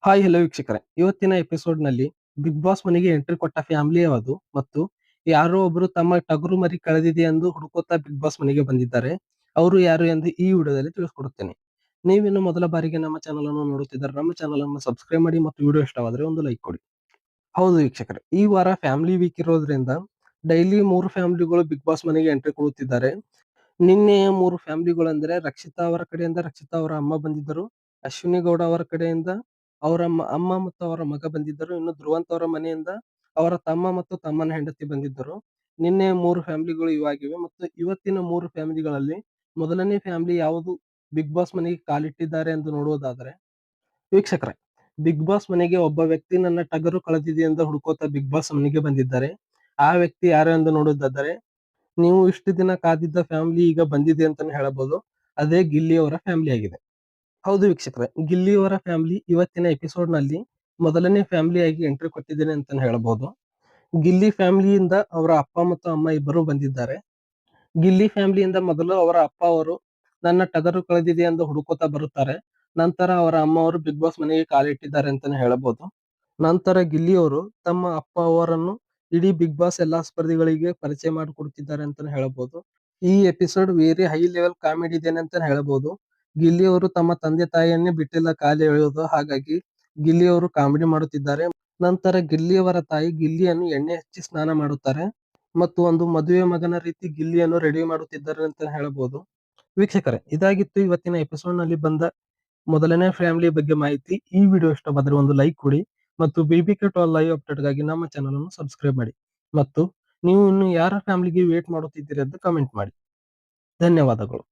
Hi hello ವೀಕ್ಷಕರೇ, ಇವತ್ತಿನ episode ನಲ್ಲಿ ಬಿಗ್ ಬಾಸ್ ಮನೆಗೆ ಎಂಟ್ರಿ ಕೊಟ್ಟ ಫ್ಯಾಮಿಲಿ ಯಾವುದು ಮತ್ತು ಯಾರೋ ಒಬ್ರು ತಮ್ಮ ಟಗರು ಮರಿ ಕಳೆದಿದೆ ಎಂದು ಹುಡುಕೋತಾ ಬಿಗ್ ಬಾಸ್ ಮನೆಗೆ ಬಂದಿದ್ದಾರೆ. ಅವರು ಯಾರು ಎಂದು ಈ ವಿಡಿಯೋದಲ್ಲಿ ತಿಳಿಸ್ಕೊಡುತ್ತೇನೆ. ನೀವಿನ್ನು ಮೊದಲ ಬಾರಿಗೆ ನಮ್ಮ ಚಾನಲ್ ಅನ್ನು ನೋಡುತ್ತಿದ್ದರೆ ನಮ್ಮ ಚಾನಲ್ ಅನ್ನು ಸಬ್ಸ್ಕ್ರೈಬ್ ಮಾಡಿ ಮತ್ತು ವಿಡಿಯೋ ಇಷ್ಟವಾದರೆ ಒಂದು ಲೈಕ್ ಕೊಡಿ. ಹೌದು ವೀಕ್ಷಕರೇ, ಈ ವಾರ ಫ್ಯಾಮಿಲಿ ವೀಕ್ ಇರೋದ್ರಿಂದ ಡೈಲಿ 3 ಫ್ಯಾಮಿಲಿಗಳು ಬಿಗ್ ಬಾಸ್ ಮನೆಗೆ ಎಂಟ್ರಿ ಕೊಡುತ್ತಿದ್ದಾರೆ. ನಿನ್ನೆಯ 3 ಫ್ಯಾಮಿಲಿಗಳೆಂದರೆ ರಕ್ಷಿತಾ ಅವರ ಕಡೆಯಿಂದ ರಕ್ಷಿತಾ ಅವರ ಅಮ್ಮ ಬಂದಿದ್ದರು. ಅಶ್ವಿನಿ ಗೌಡ ಅವರ ಕಡೆಯಿಂದ ಅವರ ಅಮ್ಮ ಮತ್ತು ಅವರ ಮಗ ಬಂದಿದ್ದರು. ಇನ್ನು ಧ್ರುವಂತ್ ಅವರ ಮನೆಯಿಂದ ಅವರ ತಮ್ಮ ಮತ್ತು ತಮ್ಮನ ಹೆಂಡತಿ ಬಂದಿದ್ದರು. ನಿನ್ನೆ 3 ಫ್ಯಾಮಿಲಿಗಳು ಇವಾಗಿವೆ ಮತ್ತು ಇವತ್ತಿನ 3 ಫ್ಯಾಮಿಲಿಗಳಲ್ಲಿ ಮೊದಲನೇ ಫ್ಯಾಮಿಲಿ ಯಾವುದು ಬಿಗ್ ಬಾಸ್ ಮನೆಗೆ ಕಾಲಿಟ್ಟಿದ್ದಾರೆ ಎಂದು ನೋಡುವುದಾದರೆ, ವೀಕ್ಷಕರೇ, ಬಿಗ್ ಬಾಸ್ ಮನೆಗೆ ಒಬ್ಬ ವ್ಯಕ್ತಿ ನನ್ನ ಟಗರು ಕಳೆದಿದೆ ಎಂದು ಹುಡುಕೋತಾ ಬಿಗ್ ಬಾಸ್ ಮನೆಗೆ ಬಂದಿದ್ದಾರೆ. ಆ ವ್ಯಕ್ತಿ ಯಾರು ಎಂದು ನೋಡುವುದಾದರೆ, ನೀವು ಇಷ್ಟು ದಿನ ಕಾದಿದ್ದ ಫ್ಯಾಮಿಲಿ ಈಗ ಬಂದಿದೆ ಅಂತಾನೆ ಹೇಳಬಹುದು. ಅದೇ ಗಿಲ್ಲಿ ಅವರ ಫ್ಯಾಮಿಲಿ ಆಗಿದೆ. ಹೌದು ವೀಕ್ಷಕರೇ, ಗಿಲ್ಲಿ ಅವರ ಫ್ಯಾಮಿಲಿ ಇವತ್ತಿನ ಎಪಿಸೋಡ್ ನಲ್ಲಿ ಮೊದಲನೇ ಫ್ಯಾಮಿಲಿ ಆಗಿ ಎಂಟ್ರಿ ಕೊಟ್ಟಿದ್ದೇನೆ ಅಂತಾನೆ ಹೇಳಬಹುದು. ಗಿಲ್ಲಿ ಫ್ಯಾಮಿಲಿಯಿಂದ ಅವರ ಅಪ್ಪ ಮತ್ತು ಅಮ್ಮ ಇಬ್ಬರು ಬಂದಿದ್ದಾರೆ. ಗಿಲ್ಲಿ ಫ್ಯಾಮಿಲಿಯಿಂದ ಮೊದಲು ಅವರ ಅಪ್ಪ ಅವರು ನನ್ನ ಟಗರು ಕಳೆದಿದೆ ಎಂದು ಹುಡುಕೋತಾ ಬರುತ್ತಾರೆ. ನಂತರ ಅವರ ಅಮ್ಮ ಅವರು ಬಿಗ್ ಬಾಸ್ ಮನೆಗೆ ಕಾಲಿಟ್ಟಿದ್ದಾರೆ ಅಂತಾನೆ ಹೇಳಬಹುದು. ನಂತರ ಗಿಲ್ಲಿ ಅವರು ತಮ್ಮ ಅಪ್ಪ ಅವರನ್ನು ಇಡೀ ಬಿಗ್ ಬಾಸ್ ಎಲ್ಲಾ ಸ್ಪರ್ಧಿಗಳಿಗೆ ಪರಿಚಯ ಮಾಡಿಕೊಡುತ್ತಿದ್ದಾರೆ ಅಂತಾನೆ ಹೇಳಬಹುದು. ಈ episode very high level comedy ಇದೆ ಅಂತಾನೆ ಹೇಳಬಹುದು. ಗಿಲ್ಲಿ ಅವರು ತಮ್ಮ ತಂದೆ ತಾಯಿಯನ್ನೇ ಬಿಟ್ಟಿಲ್ಲ ಕಾಲು ಎಳೆಯೋದು, ಹಾಗಾಗಿ ಗಿಲ್ಲಿ ಅವರು ಕಾಮಿಡಿ ಮಾಡುತ್ತಿದ್ದಾರೆ. ನಂತರ ಗಿಲ್ಲಿಯವರ ತಾಯಿ ಗಿಲ್ಲಿಯನ್ನು ಎಣ್ಣೆ ಹಚ್ಚಿ ಸ್ನಾನ ಮಾಡುತ್ತಾರೆ ಮತ್ತು ಒಂದು ಮದುವೆ ಮಗನ ರೀತಿ ಗಿಲ್ಲಿಯನ್ನು ರೆಡಿ ಮಾಡುತ್ತಿದ್ದಾರೆ ಅಂತ ಹೇಳಬಹುದು. ವೀಕ್ಷಕರೇ, ಇದಾಗಿತ್ತು ಇವತ್ತಿನ ಎಪಿಸೋಡ್ ನಲ್ಲಿ ಬಂದ ಮೊದಲನೇ ಫ್ಯಾಮಿಲಿ ಬಗ್ಗೆ ಮಾಹಿತಿ. ಈ ವಿಡಿಯೋ ಇಷ್ಟವಾದರೆ ಒಂದು ಲೈಕ್ ಕೊಡಿ ಮತ್ತು BBK Twelve ಲೈವ್ ಅಪ್ಡೇಟ್ ಗಾಗಿ ನಮ್ಮ ಚಾನಲ್ ಅನ್ನು ಸಬ್ಸ್ಕ್ರೈಬ್ ಮಾಡಿ ಮತ್ತು ನೀವು ಇನ್ನು ಯಾರ ಫ್ಯಾಮಿಲಿಗೆ ವೇಟ್ ಮಾಡುತ್ತಿದ್ದೀರಿ ಅಂತ ಕಮೆಂಟ್ ಮಾಡಿ. ಧನ್ಯವಾದಗಳು.